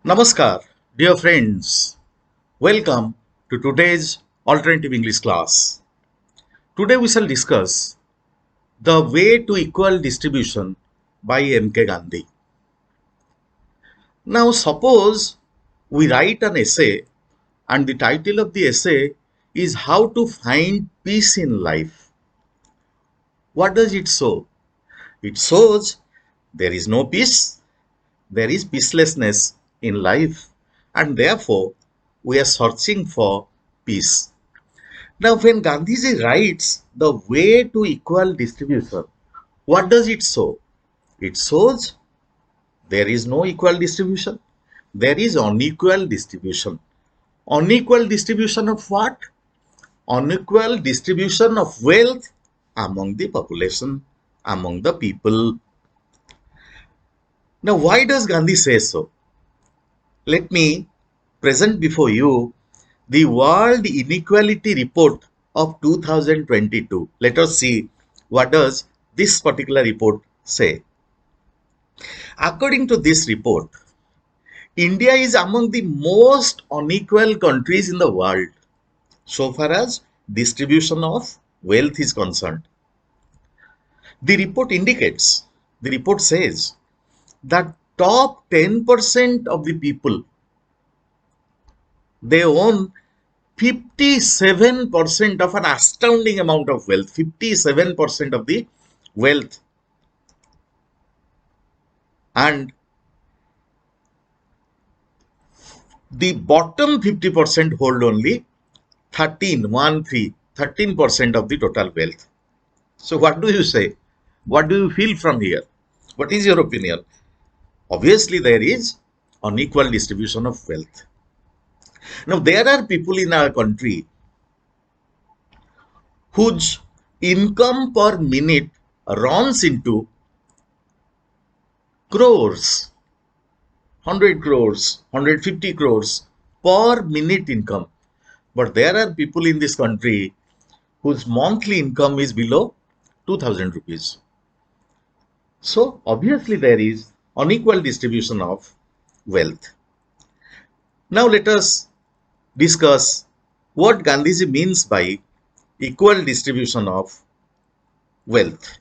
Namaskar, dear friends. Welcome to today's alternative English class. Today we shall discuss The Way to Equal Distribution by M.K. Gandhi. Now, suppose we write an essay and the title of the essay is How to Find Peace in Life. What does it show? It shows there is no peace, there is peacelessness in life, and therefore we are searching for peace. Now, when Gandhiji writes the way to equal distribution, what does it show? It shows there is no equal distribution, there is unequal distribution. Unequal distribution of what? Unequal distribution of wealth among the population, among the people. Now, why does Gandhi say so? Let me present before you the World Inequality Report of 2022. Let us see what does this particular report say. According to this report, India is among the most unequal countries in the world so far as distribution of wealth is concerned. The report says that top 10% of the people, they own 57% of an astounding amount of wealth, 57% of the wealth. And the bottom 50% hold only 13% of the total wealth. So what do you say? What do you feel from here? What is your opinion? Obviously, there is unequal distribution of wealth. Now, there are people in our country whose income per minute runs into crores, 100 crores, 150 crores per minute income. But there are people in this country whose monthly income is below 2000 rupees. So, obviously, there is unequal distribution of wealth. Now, let us discuss what Gandhiji means by equal distribution of wealth.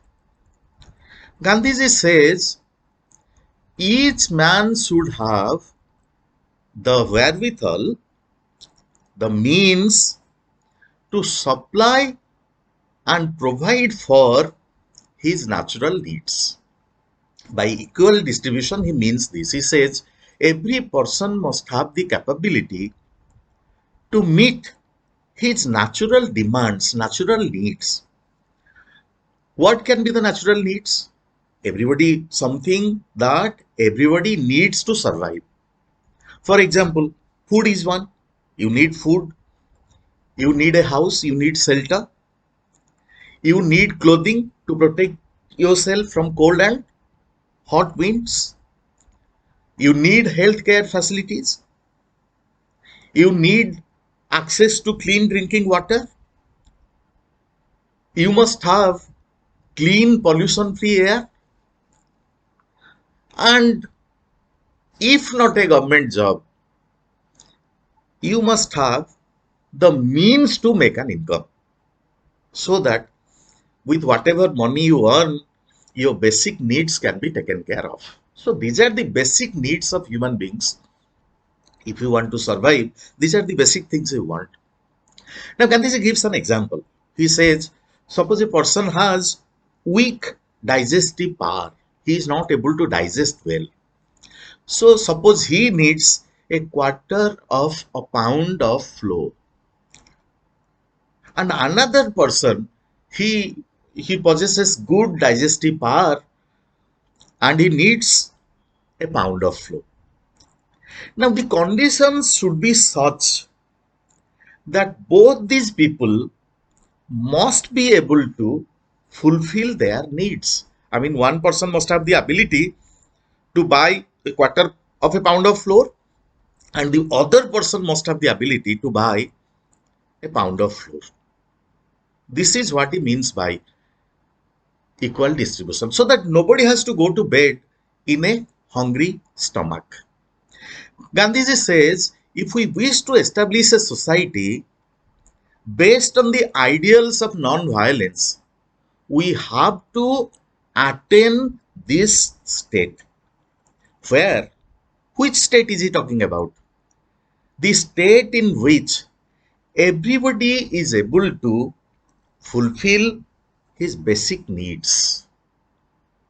Gandhiji says each man should have the wherewithal, the means to supply and provide for his natural needs. By equal distribution, he means this. He says every person must have the capability to meet his natural demands, natural needs. What can be the natural needs? Something that everybody needs to survive. For example, food is one. You need food. You need a house. You need shelter. You need clothing to protect yourself from cold and hot winds. You need healthcare facilities. You need access to clean drinking water. You must have clean pollution-free air. And if not a government job, you must have the means to make an income so that with whatever money you earn, your basic needs can be taken care of. So these are the basic needs of human beings. If you want to survive, these are the basic things you want. Now, Gandhiji gives an example. He says, suppose a person has weak digestive power. He is not able to digest well. So suppose he needs a quarter of a pound of flour. And another person, he possesses good digestive power and he needs a pound of flour. Now the conditions should be such that both these people must be able to fulfill their needs. I mean, one person must have the ability to buy a quarter of a pound of flour and the other person must have the ability to buy a pound of flour. This is what he means by equal distribution, so that nobody has to go to bed in a hungry stomach. Gandhiji says, if we wish to establish a society based on the ideals of non-violence, we have to attain this state. Where? Which state is he talking about? The state in which everybody is able to fulfill his basic needs.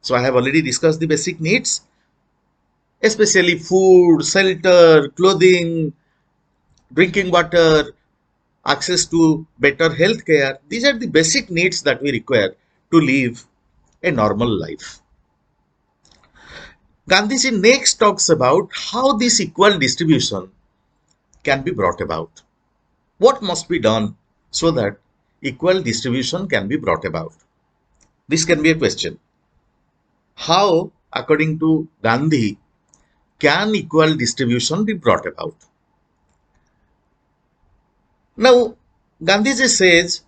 So I have already discussed the basic needs, especially food, shelter, clothing, drinking water, access to better health care. These are the basic needs that we require to live a normal life. Gandhiji next talks about how this equal distribution can be brought about. What must be done so that equal distribution can be brought about? This can be a question. How, according to Gandhi, can equal distribution be brought about? Now, Gandhiji says,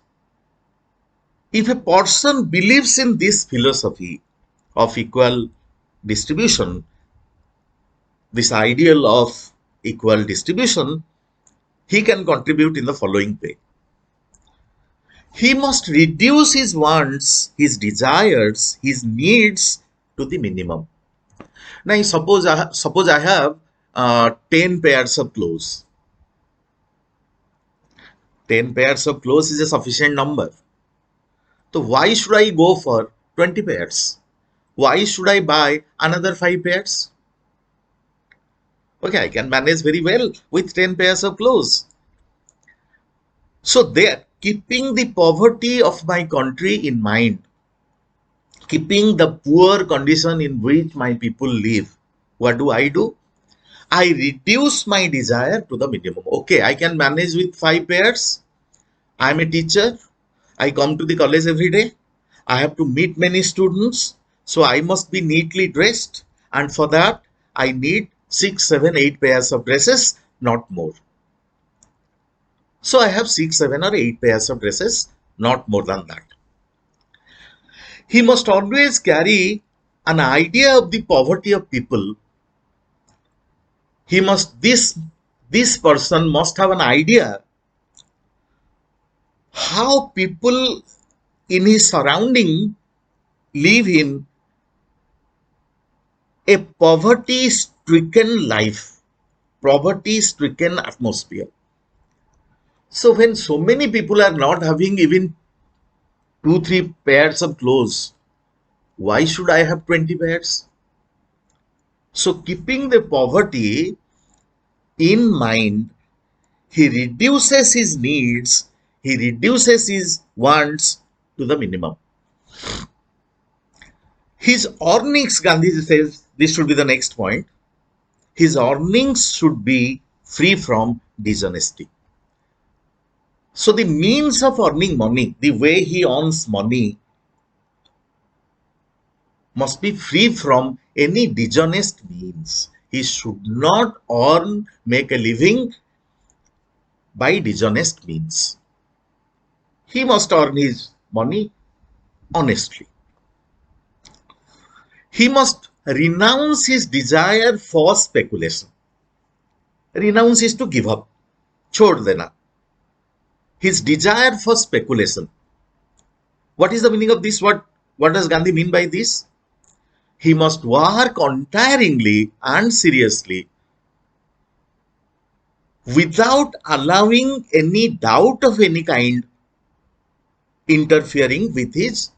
if a person believes in this philosophy of equal distribution, this ideal of equal distribution, he can contribute in the following way. He must reduce his wants, his desires, his needs to the minimum. Now, suppose I have 10 pairs of clothes. 10 pairs of clothes is a sufficient number. So why should I go for 20 pairs? Why should I buy another 5 pairs? Okay, I can manage very well with 10 pairs of clothes. So there, keeping the poverty of my country in mind, keeping the poor condition in which my people live, what do? I reduce my desire to the minimum. Okay, I can manage with 5 pairs. I am a teacher. I come to the college every day. I have to meet many students. So I must be neatly dressed. And for that, I need 6, 7, 8 pairs of dresses, not more. So I have 6, 7 or 8 pairs of dresses, not more than that. He must always carry an idea of the poverty of people. This person must have an idea how people in his surrounding live in a poverty-stricken life, poverty-stricken atmosphere. So when so many people are not having even 2, 3 pairs of clothes, why should I have 20 pairs? So keeping the poverty in mind, he reduces his needs, he reduces his wants to the minimum. His earnings, Gandhiji says, this should be the next point. His earnings should be free from dishonesty. So the means of earning money, the way he earns money, must be free from any dishonest means. He should not make a living by dishonest means. He must earn his money honestly. He must renounce his desire for speculation. Renounce is to give up. Chhod dena. His desire for speculation. What is the meaning of this? What does Gandhi mean by this? He must work untiringly and seriously without allowing any doubt of any kind interfering with his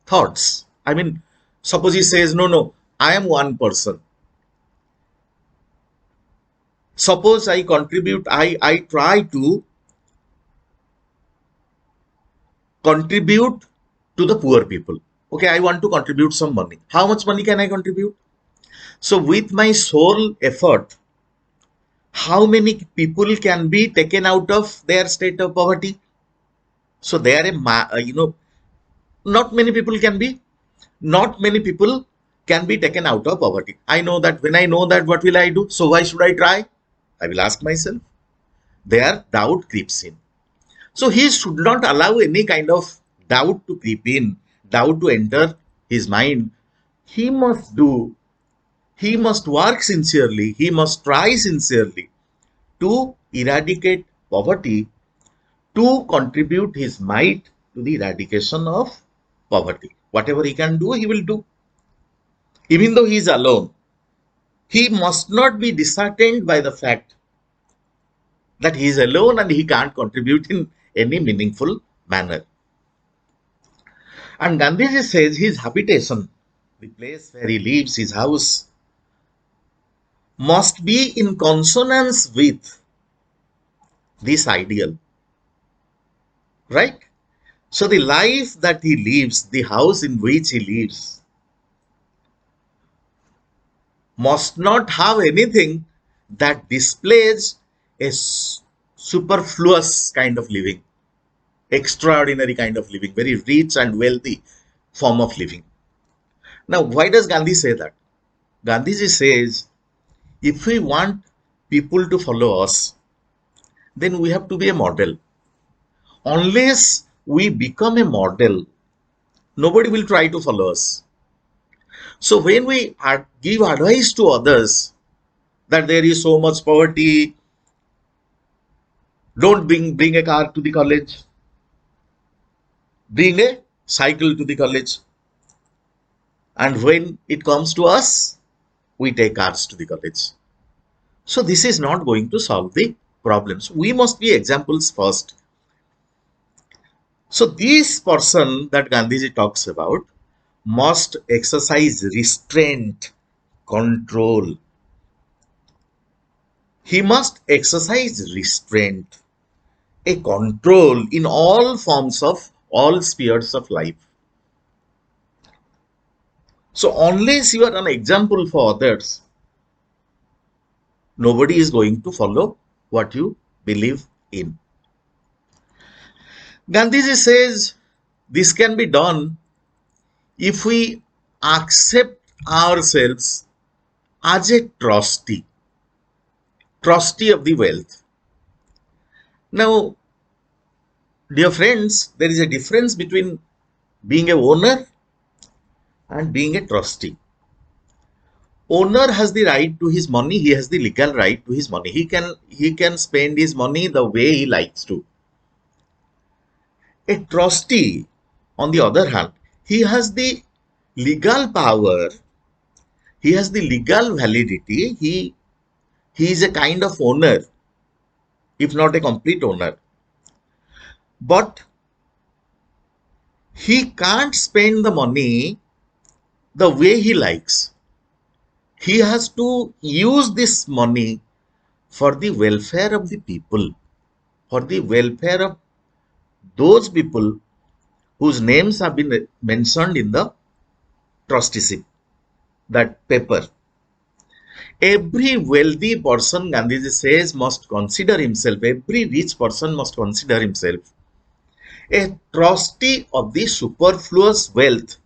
thoughts. I mean, suppose he says, no, I am one person. Suppose I contribute, I try to contribute to the poor people. Okay, I want to contribute some money. How much money can I contribute? So with my sole effort, how many people can be taken out of their state of poverty? So there not many people can be taken out of poverty. I know that when I know that, what will I do? So why should I try? I will ask myself. There doubt creeps in. So he should not allow any kind of doubt to creep in, doubt to enter his mind. He must He must work sincerely, he must try sincerely to eradicate poverty, to contribute his might to the eradication of poverty. Whatever he can do, he will do. Even though he is alone, he must not be disheartened by the fact that he is alone and he can't contribute in any meaningful manner. And Gandhiji says his habitation, the place where he lives, his house, must be in consonance with this ideal, right? So the life that he lives, the house in which he lives, must not have anything that displays a superfluous kind of living, extraordinary kind of living, very rich and wealthy form of living. Now, why does Gandhi say that? Gandhiji says, if we want people to follow us, then we have to be a model. Unless we become a model, nobody will try to follow us. So when we give advice to others that there is so much poverty, don't bring a car to the college, bring a cycle to the college. And when it comes to us, we take cars to the college. So this is not going to solve the problems. We must be examples first. So this person that Gandhiji talks about must exercise restraint, control. He must exercise restraint, a control in all forms of all spheres of life. So unless you are an example for others, nobody is going to follow what you believe in. Gandhiji says this can be done if we accept ourselves as a trustee of the wealth. Now, dear friends, there is a difference between being a owner and being a trustee. Owner has the right to his money, he has the legal right to his money. He can spend his money the way he likes to. A trustee, on the other hand, he has the legal power, he has the legal validity, he is a kind of owner, if not a complete owner. But he can't spend the money the way he likes. He has to use this money for the welfare of the people, for the welfare of those people whose names have been mentioned in the trusteeship, that paper. Every wealthy person, Gandhiji says, must consider himself, every rich person must consider himself a trustee of the superfluous wealth.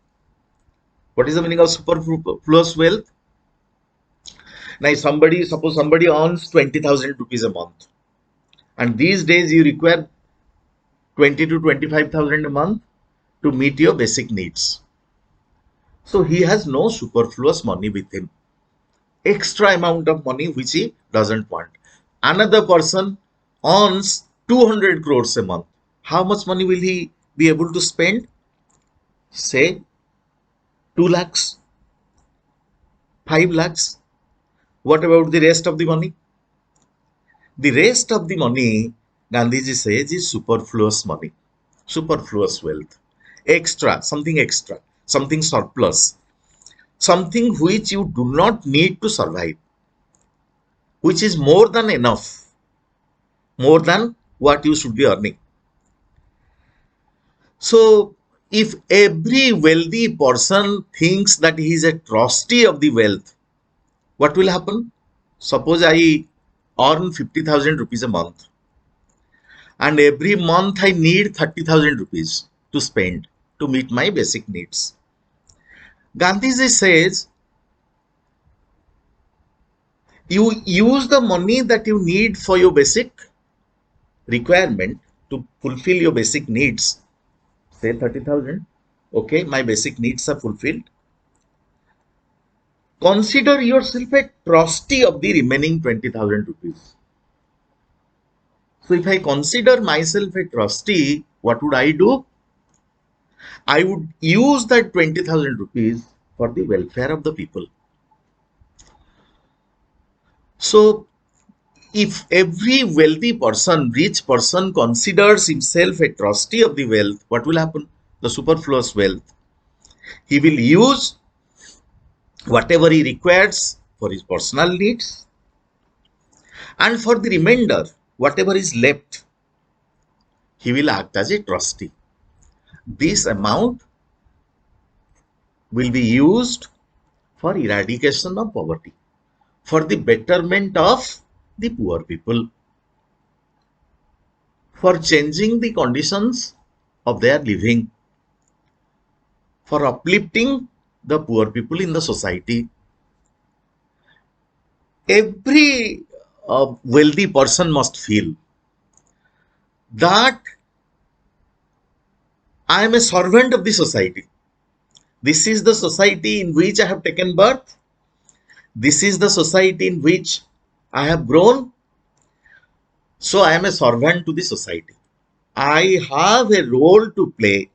What is the meaning of superfluous wealth? Now, suppose somebody earns 20,000 rupees a month, and these days you require 20 to 25,000 a month to meet your basic needs. So he has no superfluous money with him, extra amount of money which he doesn't want. Another person earns 200 crores a month. How much money will he be able to spend? Say 2 lakhs, 5 lakhs. What about the rest of the money? The rest of the money, Gandhiji says, is superfluous money, superfluous wealth, extra, something surplus, something which you do not need to survive, which is more than enough, more than what you should be earning. So, if every wealthy person thinks that he is a trustee of the wealth, what will happen? Suppose I earn 50,000 rupees a month, and every month I need 30,000 rupees to spend to meet my basic needs. Gandhiji says, you use the money that you need for your basic requirement to fulfill your basic needs. Say 30,000. Okay, my basic needs are fulfilled. Consider yourself a trustee of the remaining 20,000 rupees. So if I consider myself a trustee, what would I do? I would use that 20,000 rupees for the welfare of the people. So if every wealthy person, rich person considers himself a trustee of the wealth, what will happen? The superfluous wealth. He will use whatever he requires for his personal needs, and for the remainder, whatever is left, he will act as a trustee. This amount will be used for eradication of poverty, for the betterment of the poor people, for changing the conditions of their living, for uplifting the poor people in the society. Every wealthy person must feel that I am a servant of the society. This is the society in which I have taken birth. This is the society in which I have grown. So I am a servant to the society. I have a role to play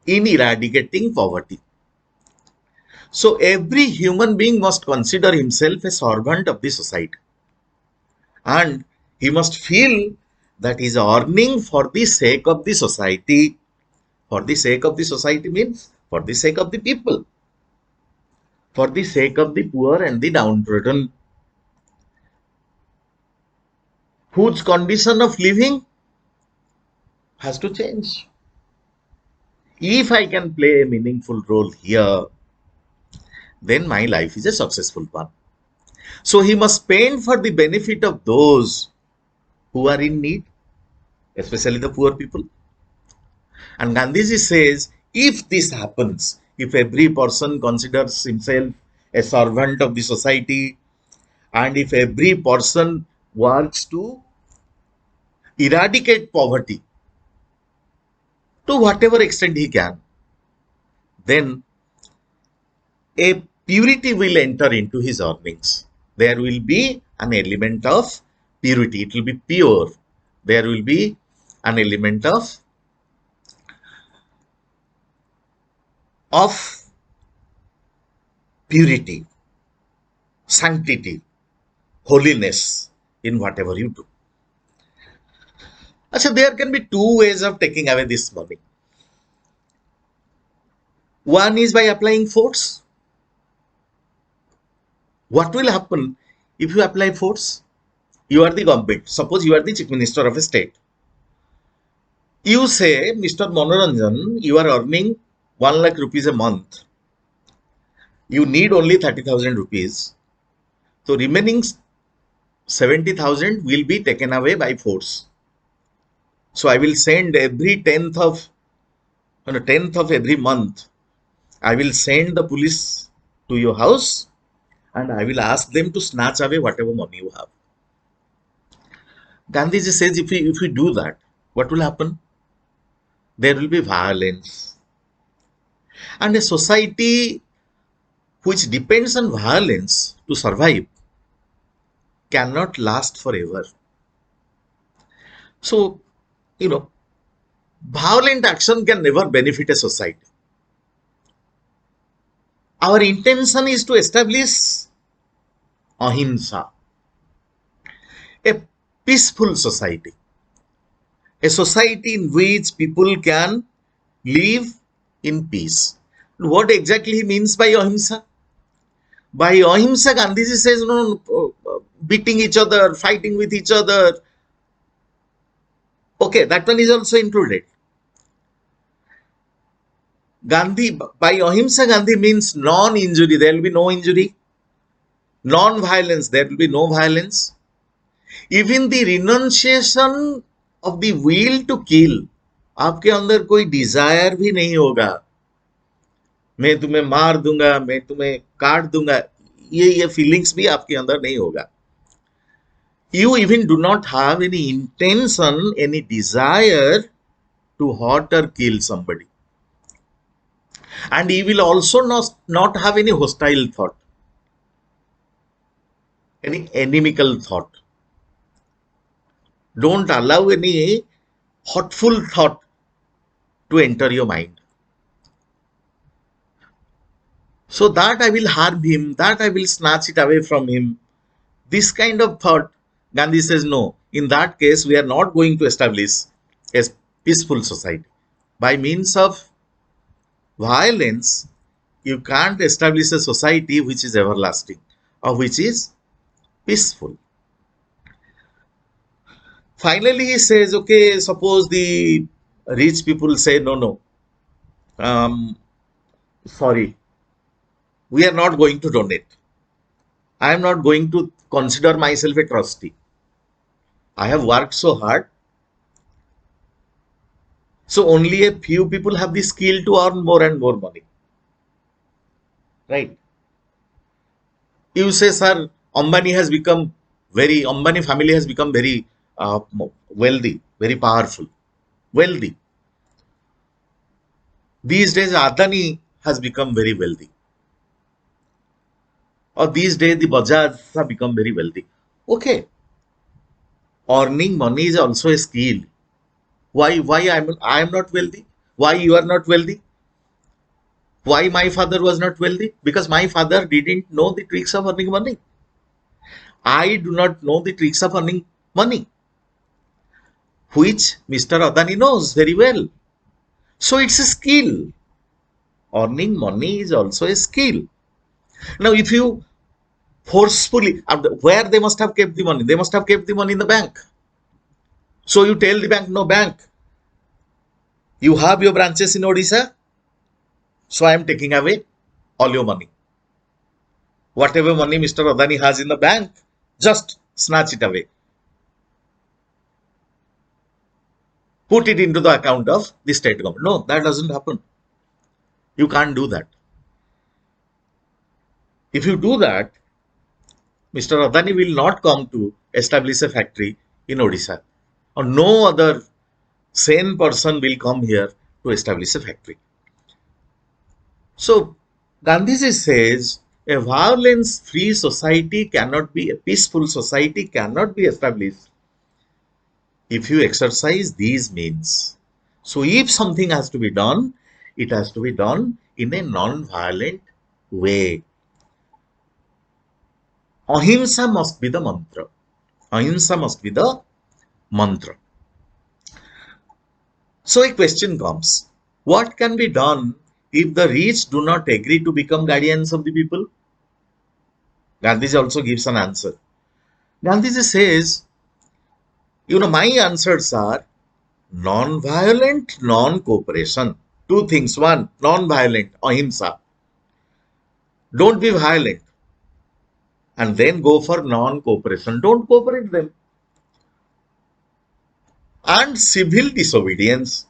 in eradicating poverty. So every human being must consider himself a servant of the society. And he must feel that he is earning for the sake of the society. For the sake of the society means for the sake of the people. For the sake of the poor and the downtrodden, whose condition of living has to change. If I can play a meaningful role here, then my life is a successful one. So he must spend for the benefit of those who are in need, especially the poor people. And Gandhiji says, if this happens, if every person considers himself a servant of the society, and if every person works to eradicate poverty to whatever extent he can, then a purity will enter into his earnings. There will be an element of purity. It will be pure. There will be an element of purity, sanctity, holiness in whatever you do. Achha, there can be two ways of taking away this money. One is by applying force. What will happen if you apply force? You are the government. Suppose you are the chief minister of a state. You say, Mr. Manoranjan, you are earning 1 lakh rupees a month. You need only 30,000 rupees. So remaining 70,000 will be taken away by force. So I will send every 10th of every month, I will send the police to your house and I will ask them to snatch away whatever money you have. Gandhiji says if we do that, what will happen? There will be violence. And a society which depends on violence to survive cannot last forever. So, violent action can never benefit a society. Our intention is to establish ahimsa, a peaceful society, a society in which people can live in peace. What exactly he means by ahimsa? By ahimsa, Gandhiji says, no, beating each other, fighting with each other. Okay, that one is also included. Gandhi, by ahimsa, Gandhi means non-injury. There will be no injury. Non-violence, there will be no violence. Even the renunciation of the will to kill. आपके अंदर कोई Dzire भी नहीं होगा, मैं तुम्हें मार दूंगा, मैं तुम्हें काट दूंगा, ये फीलिंग्स भी आपके अंदर नहीं होगा. You even do not have any intention, any desire to hurt or kill somebody. And he will also not have any hostile thought, any inimical thought. Don't allow any hurtful thought to enter your mind. So that I will harm him, that I will snatch it away from him. This kind of thought, Gandhi says, no, in that case, we are not going to establish a peaceful society. By means of violence, you can't establish a society which is everlasting or which is peaceful. Finally, he says, okay, suppose the rich people say, no, no, um, sorry, we are not going to donate. I am not going to consider myself a trustee. I have worked so hard. So only a few people have the skill to earn more and more money. Right? You say, sir, Ambani family has become very wealthy, very powerful, wealthy. These days, Adani has become very wealthy. Or these days, the Bajaj have become very wealthy. Okay, earning money is also a skill. Why I am not wealthy? Why you are not wealthy? Why my father was not wealthy? Because my father didn't know the tricks of earning money. I do not know the tricks of earning money, which Mr. Adani knows very well. So it's a skill. Earning money is also a skill. Now, if you forcefully, where they must have kept the money? They must have kept the money in the bank. So you tell the bank, no bank, you have your branches in Odisha, so I am taking away all your money. Whatever money Mr. Adani has in the bank, just snatch it away. Put it into the account of the state government. No, that doesn't happen. You can't do that. If you do that, Mr. Adani will not come to establish a factory in Odisha, or no other sane person will come here to establish a factory. So, Gandhiji says a violence free society cannot be, a peaceful society cannot be established if you exercise these means. So, if something has to be done, it has to be done in a non-violent way. Ahimsa must be the mantra. Ahimsa must be the mantra. So a question comes, what can be done if the rich do not agree to become guardians of the people? Gandhiji also gives an answer. Gandhiji says, my answers are non-violent, non-cooperation. Two things. One, non-violent, ahimsa. Don't be violent. And then go for non-cooperation. Don't cooperate them. And civil disobedience.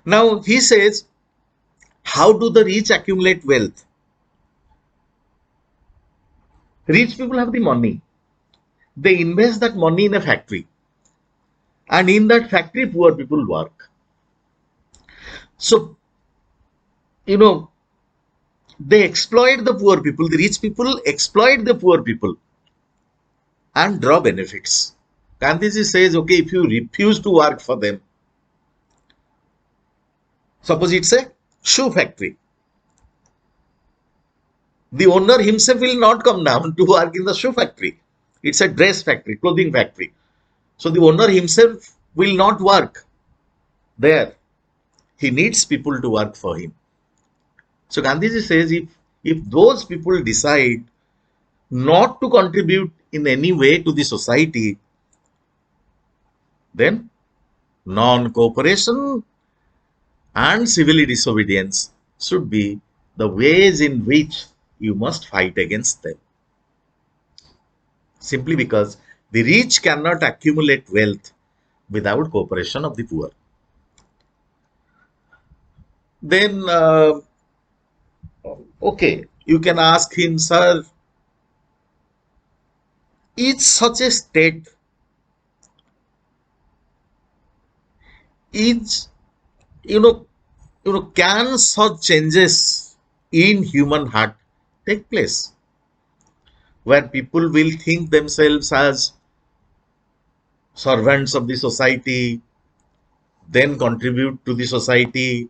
Now he says, how do the rich accumulate wealth? Rich people have the money. They invest that money in a factory. And in that factory, poor people work. So, they exploit the poor people. The rich people exploit the poor people and draw benefits. Gandhiji says, okay, if you refuse to work for them, suppose it's a shoe factory. The owner himself will not come down to work in the shoe factory. It's a dress factory, clothing factory. So the owner himself will not work there. He needs people to work for him. So Gandhiji says, if those people decide not to contribute in any way to the society, then non-cooperation and civil disobedience should be the ways in which you must fight against them. Simply because the rich cannot accumulate wealth without cooperation of the poor. Then, okay, you can ask him, sir, is such a state, is You know, can such changes in human heart take place where people will think themselves as servants of the society, then contribute to the society?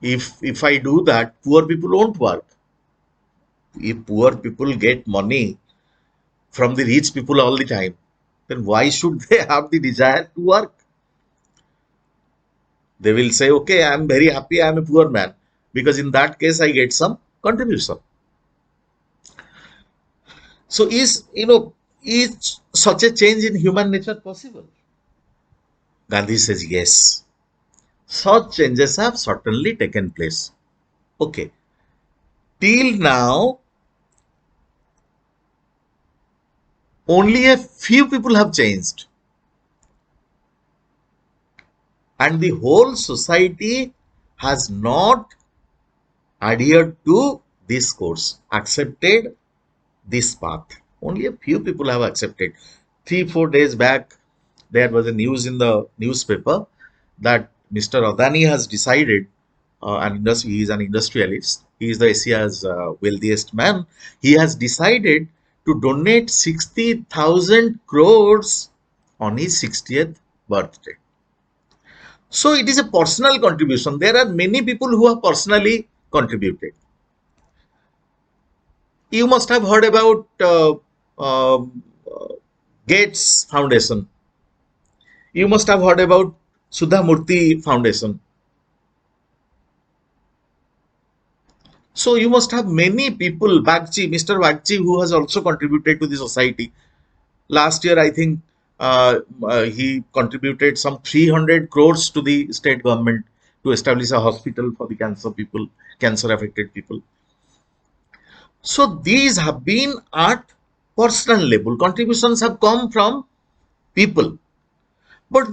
If I do that, poor people won't work. If poor people get money from the rich people all the time, then why should they have the desire to work? They will say, okay, I'm very happy I'm a poor man because in that case I get some contribution. So is such a change in human nature possible? Gandhi says yes. Such changes have certainly taken place. Okay. Till now, only a few people have changed, and the whole society has not adhered to this course, accepted this path. Only a few people have accepted. 3 4 days back, there was a news in the newspaper that Mr. Adani has decided, he is an industrialist, he is the Asia's wealthiest man. He has decided to donate 60,000 crores on his 60th birthday. So it is a personal contribution. There are many people who have personally contributed. You must have heard about Gates Foundation. You must have heard about Sudha Murthy Foundation. So you must have many people, Mr. Bagchi, who has also contributed to the society. Last year, I think he contributed some 300 crores to the state government to establish a hospital for the cancer affected people. So these have been at personal level. Contributions have come from people. But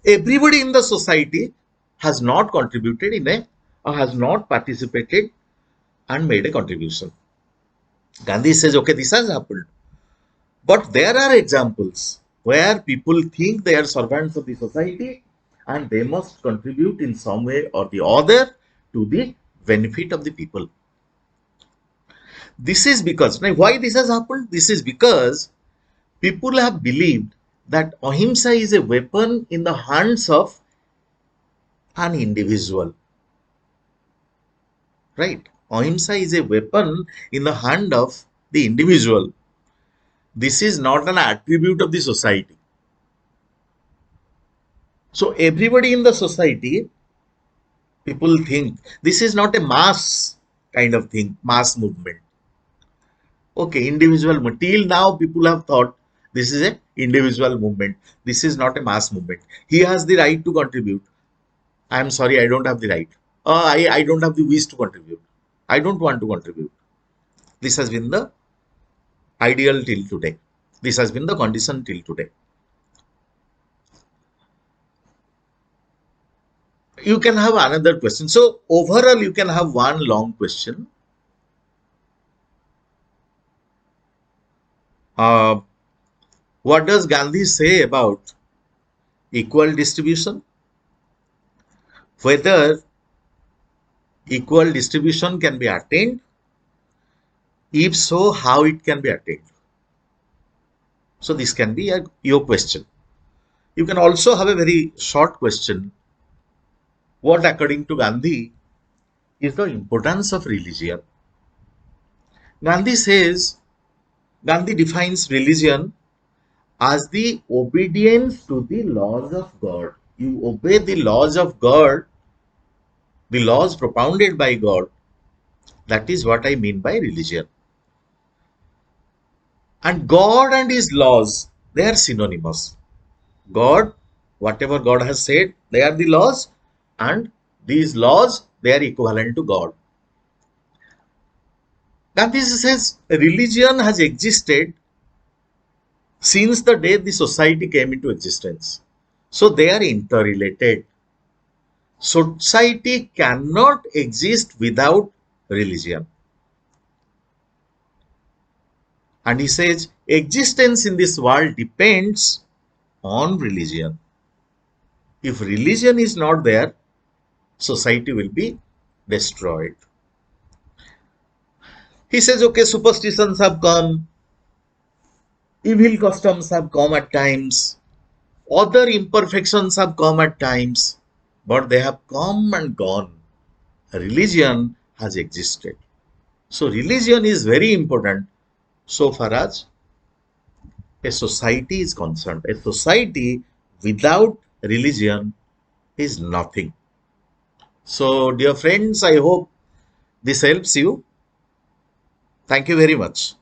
everybody in the society has not contributed has not participated and made a contribution. Gandhi says, okay, this has happened. But there are examples where people think they are servants of the society and they must contribute in some way or the other to the benefit of the people. This is because, now why this has happened? This is because people have believed that ahimsa is a weapon in the hands of an individual. Right? Ahimsa is a weapon in the hand of the individual. This is not an attribute of the society. So everybody in the society, people think this is not a mass kind of thing, mass movement. Okay, individual movement. Till now, people have thought this is a individual movement. This is not a mass movement. He has the right to contribute. I am sorry, I don't have the right. I don't have the wish to contribute. I don't want to contribute. This has been the ideal till today. This has been the condition till today. You can have another question. So overall, you can have one long question. Uh, what does Gandhi say about equal distribution? Whether equal distribution can be attained? If so, how it can be attained? So this can be your question. You can also have a very short question. What, according to Gandhi, is the importance of religion? Gandhi says, Gandhi defines religion as the obedience to the laws of God. You obey the laws of God, the laws propounded by God. That is what I mean by religion. And God and His laws, they are synonymous. God, whatever God has said, they are the laws, and these laws, they are equivalent to God. Gandhi says religion has existed since the day the society came into existence. So they are interrelated. Society cannot exist without religion. And he says existence in this world depends on religion. If religion is not there, society will be destroyed. He says, okay, superstitions have come, evil customs have come at times, other imperfections have come at times, but they have come and gone. Religion has existed. So, religion is very important so far as a society is concerned. A society without religion is nothing. So, dear friends, I hope this helps you. Thank you very much.